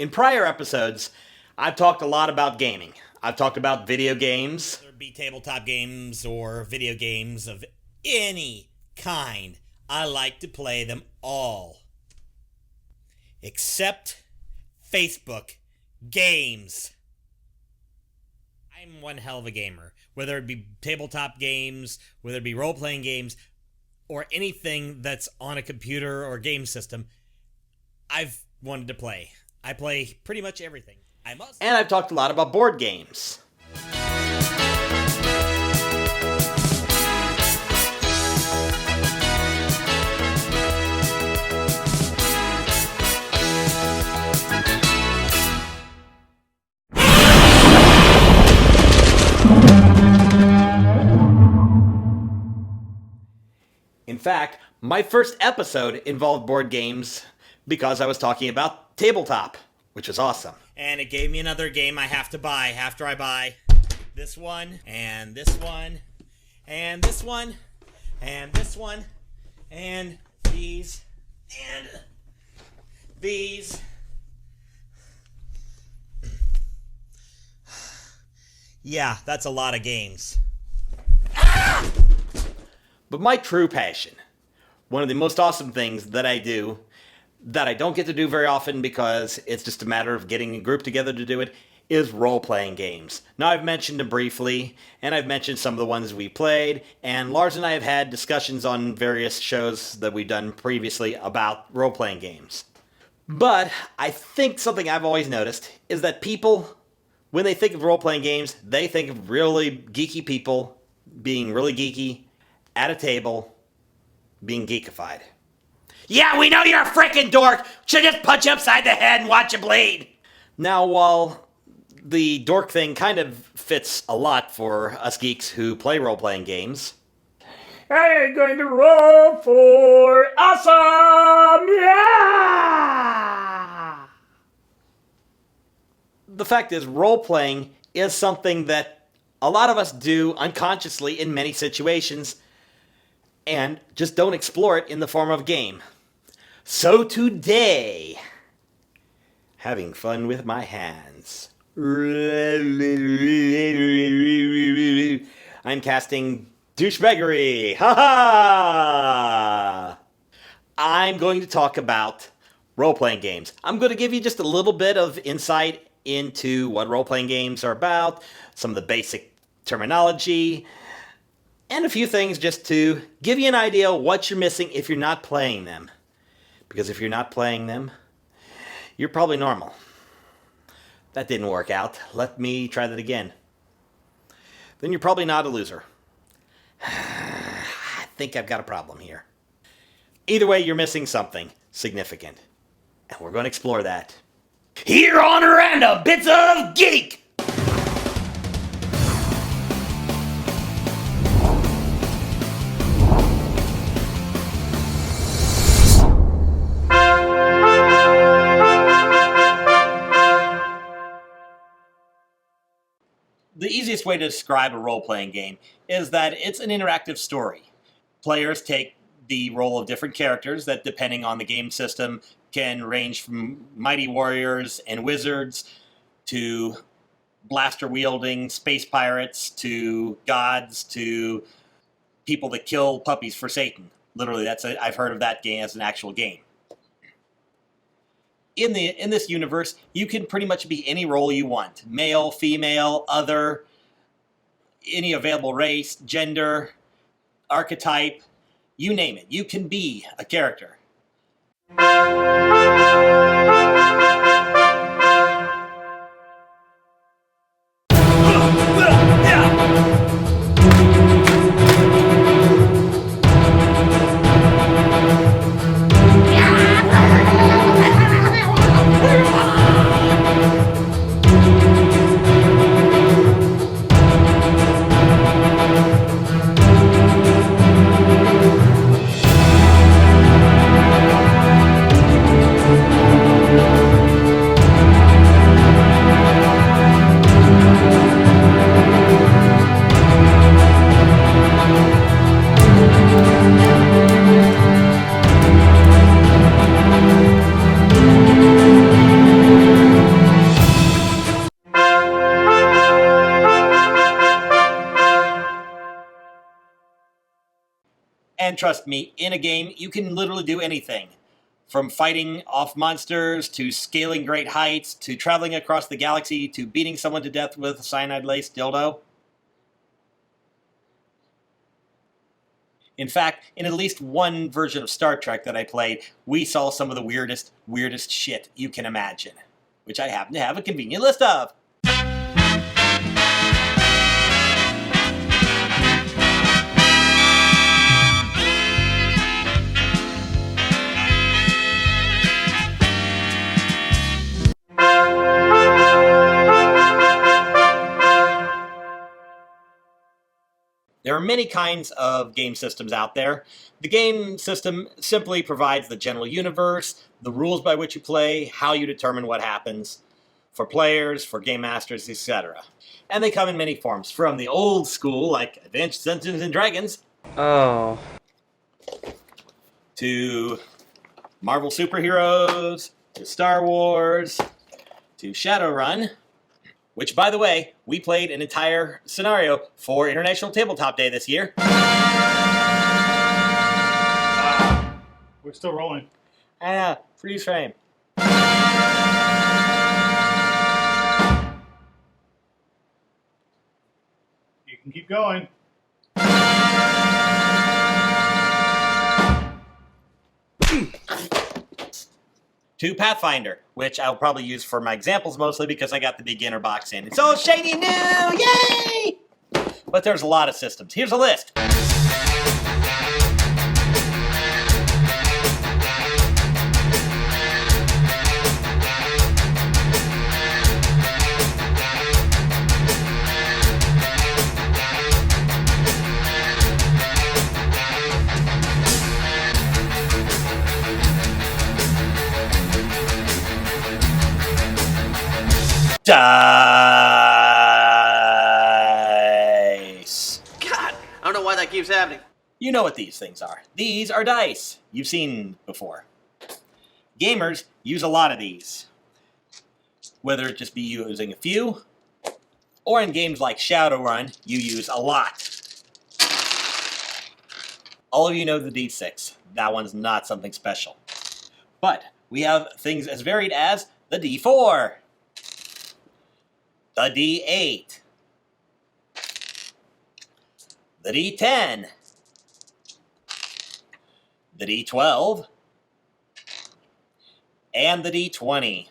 In prior episodes, I've talked a lot about gaming. I've talked about video games. Whether it be tabletop games or video games of any kind, I like to play them all. Except Facebook games. I'm one hell of a gamer. Whether it be tabletop games, whether it be role-playing games, or anything that's on a computer or game system, I've wanted to play. I play pretty much everything. And I've talked a lot about board games. In fact, my first episode involved board games because I was talking about tabletop, which was awesome. And it gave me another game I have to buy after I buy this one, and this one, and this one, and this one, and these, and these. Yeah, that's a lot of games. But my true passion, one of the most awesome things that I do, that I don't get to do very often because it's just a matter of getting a group together to do it, is role-playing games. Now, I've mentioned them briefly, and I've mentioned some of the ones we played, and Lars and I have had discussions on various shows that we've done previously about role-playing games. But I think something I've always noticed is that people, when they think of role-playing games, they think of really geeky people being really geeky, at a table, being geekified. Yeah, we know you're a freaking dork! Should just punch you upside the head and watch you bleed! Now, while the dork thing kind of fits a lot for us geeks who play role-playing games, I'm going to roll for awesome! Yeah! The fact is, role-playing is something that a lot of us do unconsciously in many situations, and just don't explore it in the form of a game. So today, having fun with my hands. I'm casting douchebaggery. Ha ha! I'm going to talk about role-playing games. I'm going to give you just a little bit of insight into what role-playing games are about, some of the basic terminology, and a few things just to give you an idea of what you're missing if you're not playing them. Because if you're not playing them, you're probably normal. That didn't work out. Let me try that again. Then you're probably not a loser. I think I've got a problem here. Either way, you're missing something significant. And we're going to explore that here on Random Bits of Geek! The easiest way to describe a role-playing game is that it's an interactive story. Players take the role of different characters that, depending on the game system, can range from mighty warriors and wizards to blaster-wielding space pirates to gods to people that kill puppies for Satan. Literally, I've heard of that game as an actual game. In this universe, you can pretty much be any role you want. Male, female, other, any available race, gender, archetype, you name it. You can be a character. And trust me, in a game, you can literally do anything. From fighting off monsters, to scaling great heights, to traveling across the galaxy, to beating someone to death with a cyanide-laced dildo. In fact, in at least one version of Star Trek that I played, we saw some of the weirdest shit you can imagine, which I happen to have a convenient list of. There are many kinds of game systems out there. The game system simply provides the general universe, the rules by which you play, how you determine what happens for players, for game masters, etc. And they come in many forms, from the old school, like Advanced Dungeons and Dragons, Oh. to Marvel superheroes, to Star Wars, to Shadowrun, which, by the way, we played an entire scenario for International Tabletop Day this year. We're still rolling. Freeze frame. You can keep going. To Pathfinder, which I'll probably use for my examples mostly because I got the beginner box in. It's all shiny new! Yay! But there's a lot of systems. Here's a list. Dice. God, I don't know why that keeps happening. You know what these things are. These are dice. You've seen before. Gamers use a lot of these. Whether it just be using a few, or in games like Shadowrun, you use a lot. All of you know the D6. That one's not something special. But we have things as varied as the D4, the D8, the D10, the D12, and the D20.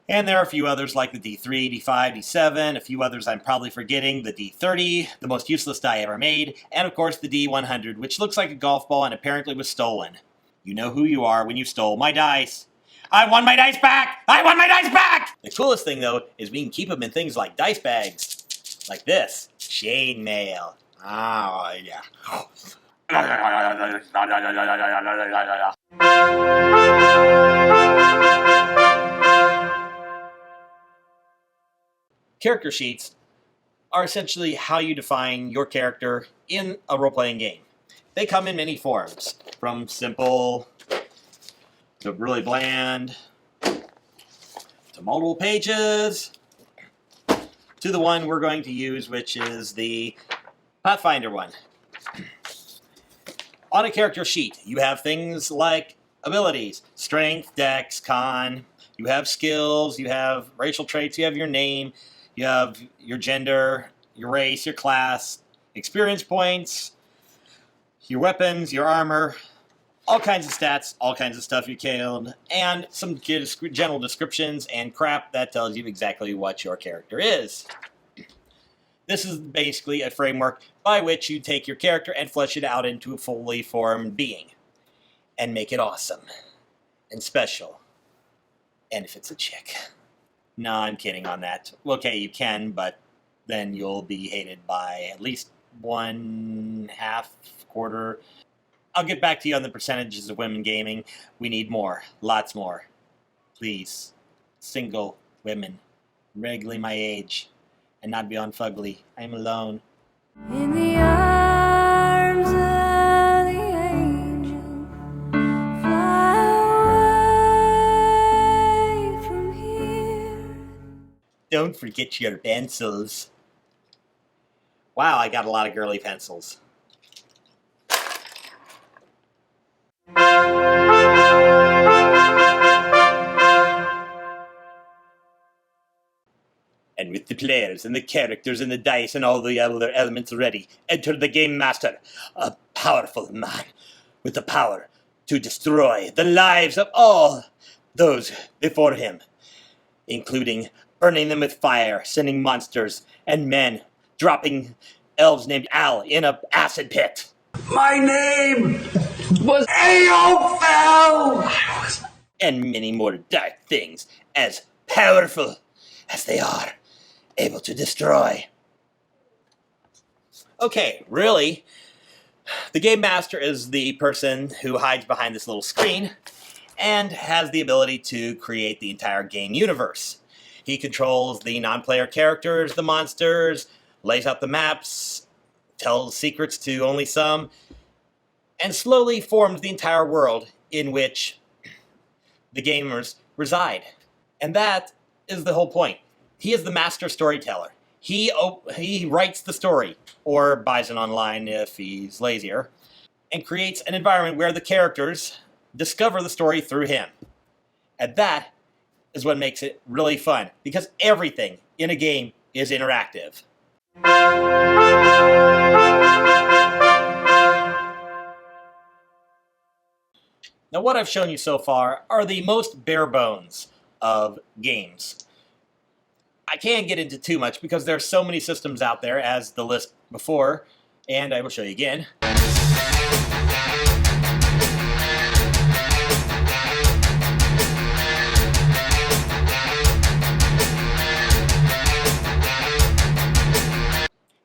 And there are a few others like the D3, D5, D7, a few others I'm probably forgetting, the D30, the most useless die ever made, and of course the D100, which looks like a golf ball and apparently was stolen. You know who you are when you stole my dice. I want my dice back! I want my dice back! The coolest thing, though, is we can keep them in things like dice bags. Like this. Chain mail. Oh, yeah. Character sheets are essentially how you define your character in a role-playing game. They come in many forms, from simple to really bland, to multiple pages, to the one we're going to use, which is the Pathfinder one. On a character sheet, you have things like abilities, strength, dex, con, you have skills, you have racial traits, you have your name, you have your gender, your race, your class, experience points, your weapons, your armor, all kinds of stats, all kinds of stuff you killed, and some general descriptions and crap that tells you exactly what your character is. This is basically a framework by which you take your character and flesh it out into a fully formed being, and make it awesome, and special, and if it's a chick. No, I'm kidding on that. Okay, you can, but then you'll be hated by at least one half, quarter. I'll get back to you on the percentages of women gaming. We need more. Lots more. Please. Single women. Regularly my age. And not beyond fugly. I am alone. In the arms of the angel, fly away from here. Don't forget your pencils. Wow, I got a lot of girly pencils. With the players and the characters and the dice and all the other elements ready, enter the Game Master, a powerful man with the power to destroy the lives of all those before him, including burning them with fire, sending monsters and men, dropping elves named Al in a acid pit. My name was Aofel! And many more dark things, as powerful as they are able to destroy. Okay, really, the Game Master is the person who hides behind this little screen and has the ability to create the entire game universe. He controls the non-player characters, the monsters, lays out the maps, tells secrets to only some, and slowly forms the entire world in which the gamers reside. And that is the whole point. He is the master storyteller. He writes the story, or buys it online if he's lazier, and creates an environment where the characters discover the story through him. And that is what makes it really fun, because everything in a game is interactive. Now, what I've shown you so far are the most bare bones of games. I can't get into too much because there are so many systems out there, as the list before, and I will show you again.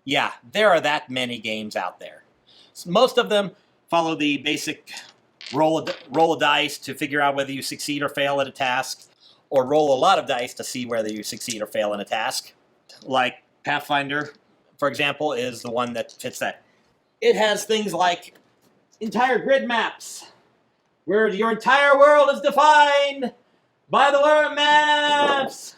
Yeah, there are that many games out there. Most of them follow the basic roll a dice to figure out whether you succeed or fail at a task, or roll a lot of dice to see whether you succeed or fail in a task. Like Pathfinder, for example, is the one that fits that. It has things like entire grid maps, where your entire world is defined by the word maps,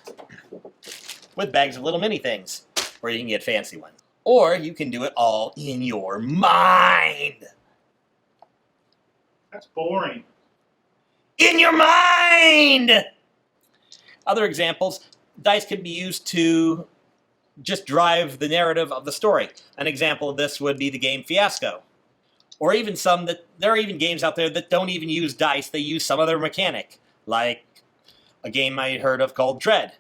with bags of little mini things, or you can get fancy ones. Or you can do it all in your mind. That's boring. In your mind! Other examples, dice can be used to just drive the narrative of the story. An example of this would be the game Fiasco. Or even there are even games out there that don't even use dice, they use some other mechanic, like a game I heard of called Dread.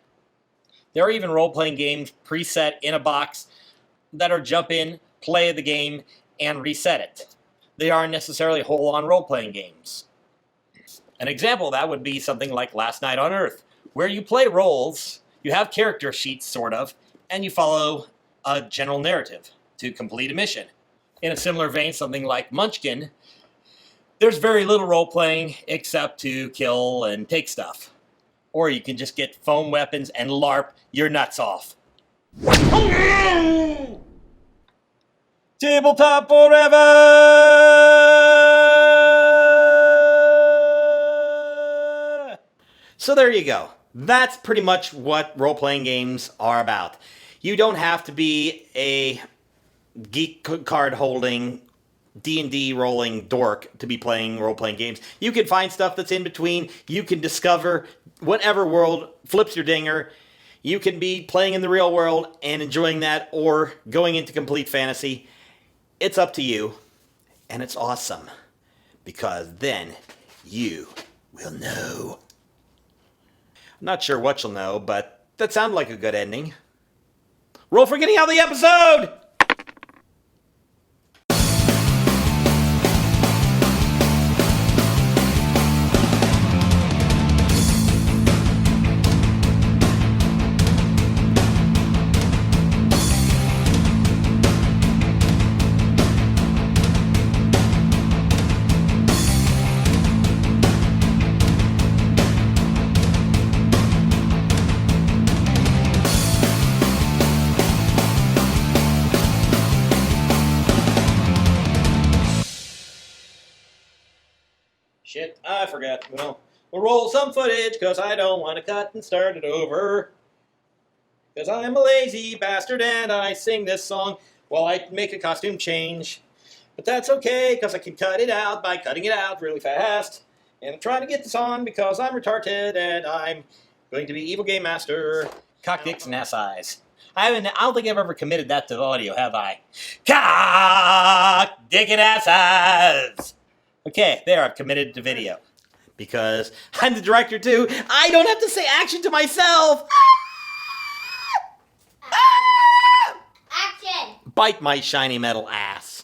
There are even role-playing games preset in a box that are jump in, play the game, and reset it. They aren't necessarily whole-on role-playing games. An example of that would be something like Last Night on Earth, where you play roles, you have character sheets, sort of, and you follow a general narrative to complete a mission. In a similar vein, something like Munchkin, there's very little role-playing except to kill and take stuff. Or you can just get foam weapons and LARP your nuts off. Tabletop forever! So there you go. That's pretty much what role-playing games are about. You don't have to be a geek card-holding, D&D rolling dork to be playing role-playing games. You can find stuff that's in between. You can discover whatever world flips your dinger. You can be playing in the real world and enjoying that, or going into complete fantasy. It's up to you, and it's awesome, because then you will know. I'm not sure what you'll know, but that sounded like a good ending. Roll for getting out of the episode! Shit, I forgot. Well, we'll roll some footage, because I don't want to cut and start it over. Because I'm a lazy bastard and I sing this song while I make a costume change. But that's okay, because I can cut it out by cutting it out really fast. And I'm trying to get this on because I'm retarded and I'm going to be evil game master. Cock dicks and ass eyes. I don't think I've ever committed that to the audio, have I? Cock, dick, and asses. Okay, there, I've committed to video. Because I'm the director too, I don't have to say action to myself. Action! Bite my shiny metal ass.